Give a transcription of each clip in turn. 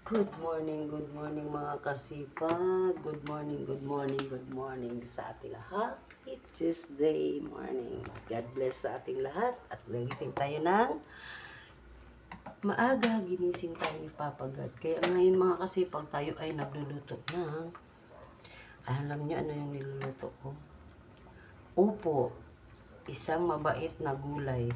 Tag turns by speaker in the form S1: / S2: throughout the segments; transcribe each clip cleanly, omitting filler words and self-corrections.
S1: Good morning mga kasipag. Good morning sa ating lahat. It's Tuesday morning. God bless sa ating lahat. At nagising tayo ng maaga. Ginising tayo ni Papa God. Kaya ngayon mga kasipag tayo ay nagluluto ng, alam niyo ano yung niluluto ko? Upo. Isang mabait na gulay.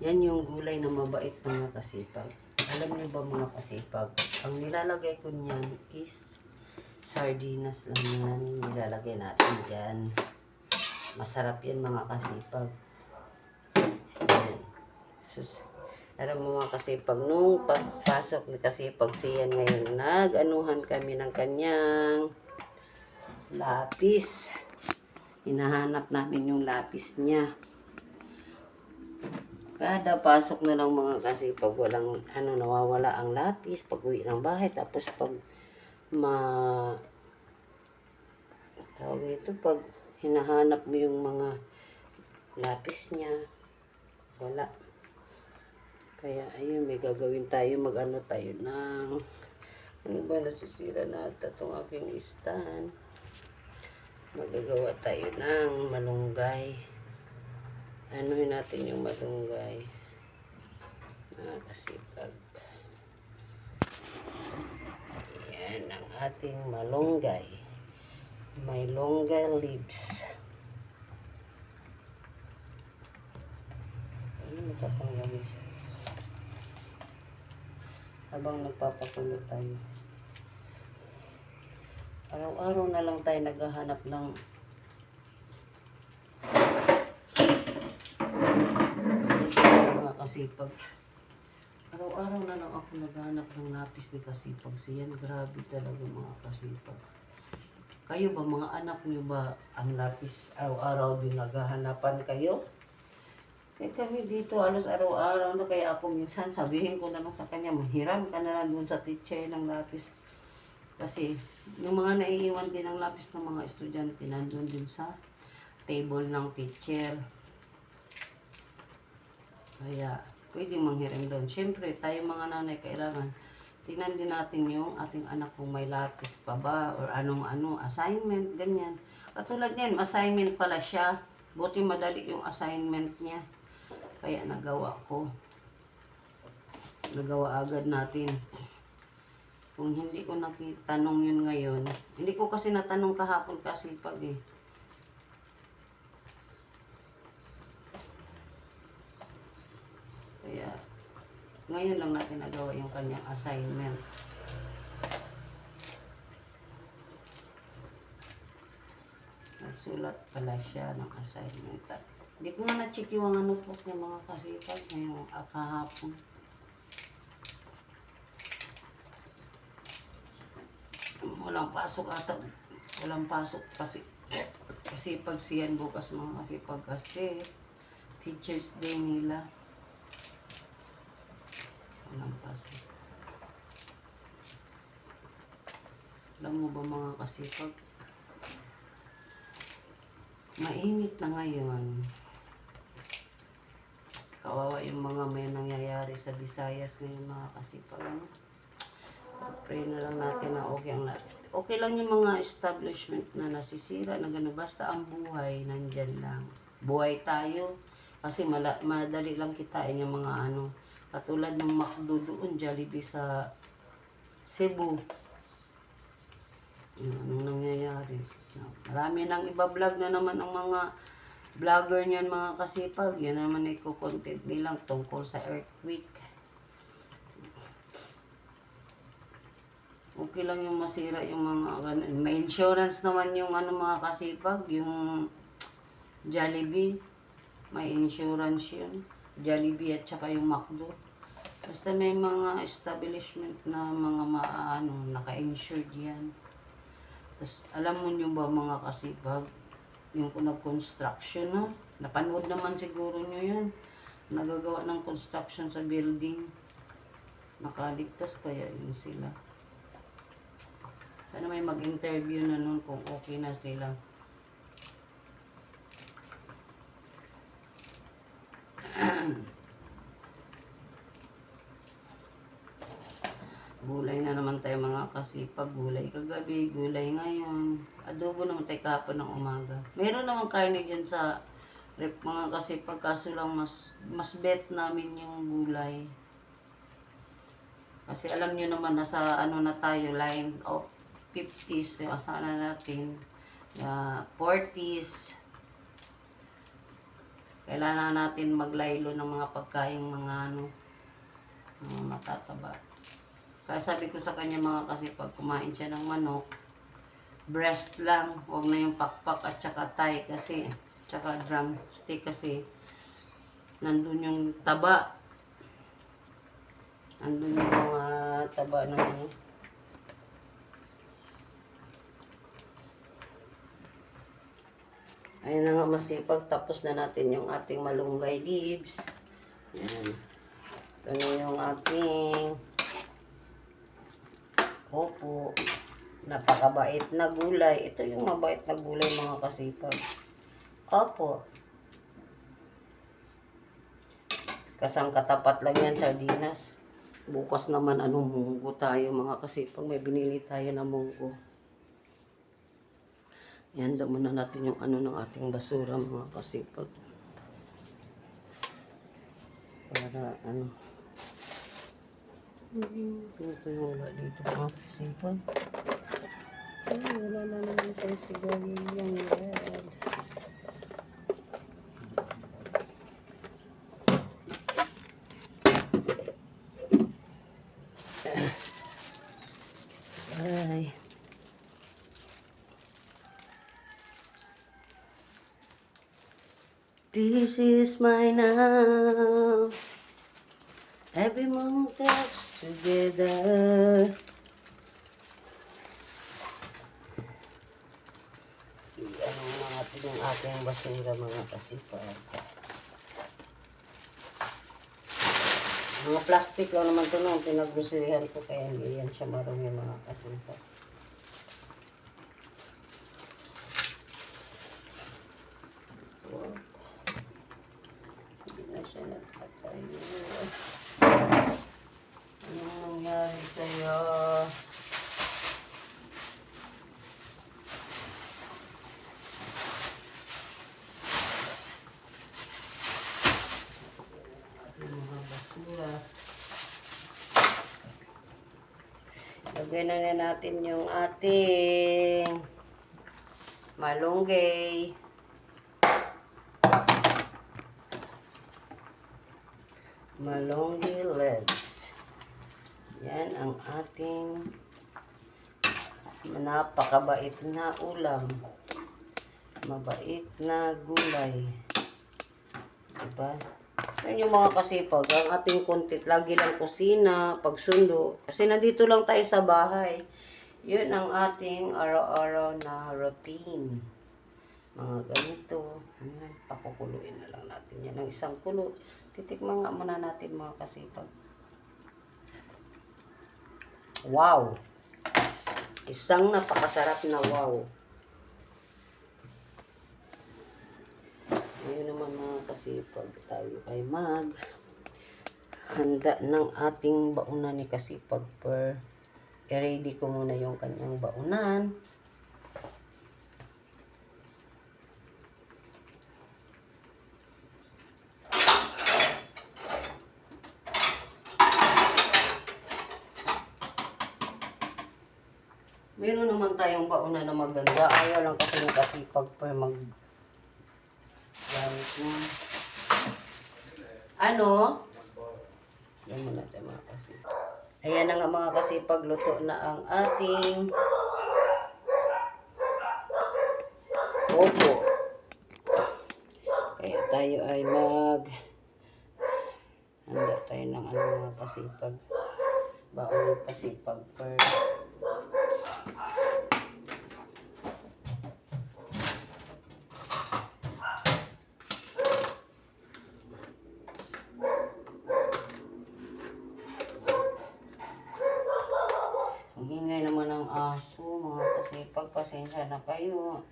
S1: Yan yung gulay na mabait mga kasipag. Alam niyo ba mga kasipag, ang nilalagay ko niyan is sardinas lang yan. Nilalagay natin dyan. Masarap yan mga kasipag. Yan. Sus. Alam mo mga kasipag, nung pagpasok ni kasipag siyan ngayon, nag-anuhan kami ng kanyang lapis. Hinahanap namin yung lapis niya. Kada pasok na lang mga kasipag, walang nawawala ang lapis pag uwi ng bahay. Tapos pag tawag nito, pag hinahanap mo yung mga lapis niya, wala. Kaya ayun, may gagawin tayo, tayo ng, ano ba nasisira na itong aking stand. Magagawa tayo ng malunggay. Anuhin natin yung malunggay. Mga kasipag. Yan ang ating malunggay. May longgay leaves. Matapang siya. Habang nagpapakulo tayo. Araw-araw na lang tayo naghahanap ng mga kasipag. Araw-araw na lang ako naghahanap ng lapis ni kasipag. Siyan, grabe talaga mga kasipag. Kayo ba, mga anak niyo ba, ang lapis araw-araw din naghahanapan kayo? Kaya kami dito, alos araw-araw na, kaya ako minsan sabihin ko na lang sa kanya, mahiram ka na lang dun sa teacher ng lapis. Kasi yung mga naiiwan din ng lapis ng mga estudyante, nandun din sa table ng teacher. Kaya pwede manghiram doon. Siyempre, tayo mga nanay, kailangan tingnan din natin yung ating anak kung may lapis pa ba or anong assignment, ganyan. Katulad yan, assignment pala siya. Buti madali yung assignment niya. Kaya nagawa agad natin. Kung hindi ko nakitanong yun ngayon, hindi ko kasi natanong kahapon kasi pag Kaya, ngayon lang natin nagawa yung kanyang assignment. Nagsulat pala siya ng assignment. Hindi ko nga na-check yung mga notebook ng mga kasipag ngayong kahapon. Walang pasok ata. Walang pasok kasi kasipag siyan bukas mga kasipag kasi Teacher's Day nila. Walang pasok. Alam mo ba mga kasipag? Mainit na ngayon. Kawawa yung mga may nangyayari sa Visayas ngayon mga kasipag. Pray na lang natin na okay ang lahat. Okay lang yung mga establishment na nasisira, na gano'n. Basta ang buhay, nandyan lang. Buhay tayo. Kasi madali lang kitain yung mga katulad ng McDo doon, Jollibee sa Cebu. Anong nangyayari? Marami nang iba-vlog na naman ang mga vlogger niyan mga kasipag. Yan naman iko-content nilang tungkol sa earthquake. Okay lang yung masira yung mga ganun. May insurance naman yung mga kasipag, yung Jollibee. May insurance yun. Jollibee at saka yung McDo. Basta may mga establishment na mga naka-insured yan. Tapos, alam mo nyo ba mga kasipag, yung nag-construction, no? Napanood naman siguro nyo yan. Nagagawa ng construction sa building. Nakaligtas kaya yun sila. Sana may mag-interview na nun kung okay na sila. Gulay na naman tayo mga kasipag. Gulay kagabi, gulay ngayon. Adobo naman tayo kahapon ng umaga. Meron naman karne dyan sa rep mga kasipag. Kaso lang mas bet namin yung gulay. Kasi alam nyo naman nasa ano na tayo, line of 50s. Asahan na natin. 40s. Kailangan natin maglaylo ng mga pagkain, mga ano, mga matataba. Kaya sabi ko sa kanya mga kasi pag kumain siya ng manok, breast lang, wag na yung pakpak at saka thigh kasi, tsaka drumstick kasi, nandun yung taba. Nandun yung mga taba ng ano. Ayun na nga masipag, tapos na natin yung ating malunggay leaves. Yan. Ito na yung ating opo. Napakabait na gulay. Ito yung mabait na gulay mga kasipag. Opo. Kasang katapat lang yan, sardinas. Bukas naman anong munggo tayo mga kasipag. May binili tayo na munggo. Yan, muna natin yung ano ng ating basura mga kasipag. Para ano. Ano kayo wala dito mga kasipag? Ay, wala na naman tayo sigawin yung red. Ay. This is my now. Every moment that's together. Ano natin yung ating basura mga kasipag. Mga plastic lang naman ito nung pinaggroserihan ko kaya hindi yan siya marumi mga kasipag. Hindi na siya nagtatayo. Anong nangyari sa'yo? Mga basura. Lagyan na natin yung ating malunggay. Malunggay legs. Yan ang ating napakabait na ulam. Mabait na gulay. Diba? Yan yung mga kasipag. Ang ating content, lagi lang kusina, pagsundo. Kasi nandito lang tayo sa bahay. Yun ang ating araw-araw na routine. Mga ganito. Ayan, pakukuluin na lang natin yan. Ang isang kulo. Titikman nga muna natin mga kasipag. Wow! Isang napakasarap na wow. Ngayon naman mga kasipag, tayo ay handa ng ating baunan ni kasipag per. I-ready ko muna yung kanyang baunan. Meron naman tayong baunan na maganda. Ayaw lang kasi yung kasipag per gamit mo. Ano? Yan muna tayo mga kasipag. Ayan na nga mga kasipag, luto na ang ating opo. Kaya tayo ay handa tayo ng ano mga kasipag. Baon ng kasipag per. Ang ingay naman ng aso, mga kasipag, pasensya na kayo.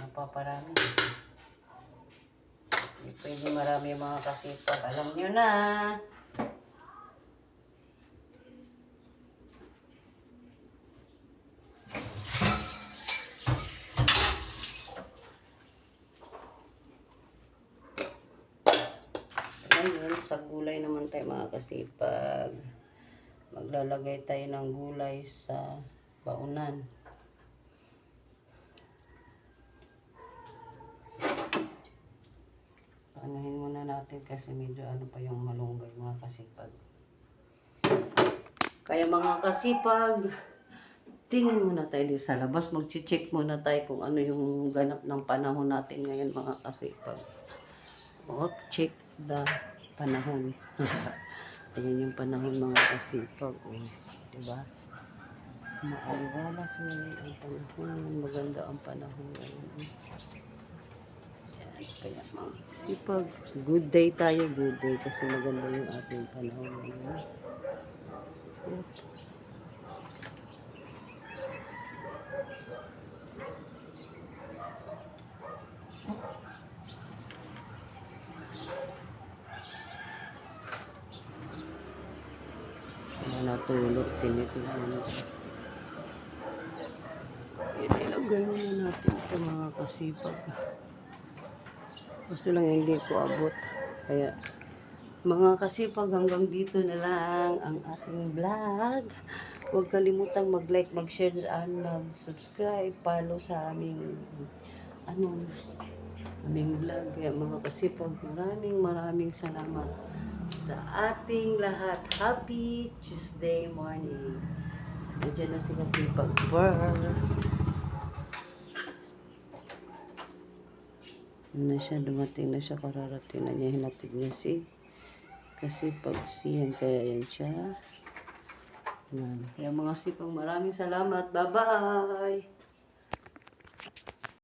S1: Napaparami. Hindi pwede marami mga kasipag. Alam nyo na. Ngayon, sa gulay naman tayo mga kasipag. Maglalagay tayo ng gulay sa baunan. Anuhin muna natin kasi medyo ano pa yung malunggay mga kasipag. Kaya mga kasipag, tingin muna tayo dito sa labas. Mag-check muna tayo kung ano yung ganap ng panahon natin ngayon mga kasipag. Check the panahon. Ayan yung panahon mga kasipag. Diba? Maaliwalas ngayon ang panahon. Maganda ang panahon ngayon. Ayan. Kaya mga kasipag, good day tayo. Good day kasi maganda yung ating panahon ngayon. Natulog, tinitingnan ko. Ilagay muna natin ito mga kasipag. Gusto lang hindi ko abot. Kaya mga kasipag, hanggang dito na lang ang ating vlog. Huwag kalimutang mag-like, mag-share, mag-subscribe, follow sa aming aming vlog. Kaya mga kasipag, maraming salamat sa ating lahat. Happy Tuesday morning. Nandiyan na si Kasipag Pearl. Na siya, dumating na siya, kararating na niya, hinatid niya si Kasipag siyan, kaya yan siya. Kaya mga Kasipag, maraming salamat. Bye-bye!